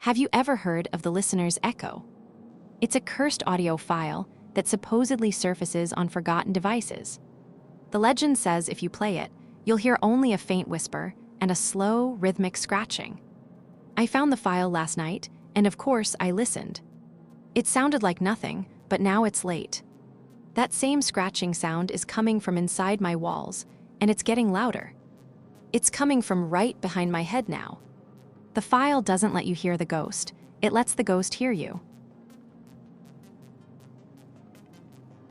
Have you ever heard of the listener's echo? It's a cursed audio file that supposedly surfaces on forgotten devices. The legend says if you play it, you'll hear only a faint whisper and a slow, rhythmic scratching. I found the file last night, and of course, I listened. It sounded like nothing, but now it's late. That same scratching sound is coming from inside my walls, and it's getting louder. It's coming from right behind my head now. The file doesn't let you hear the ghost, it lets the ghost hear you.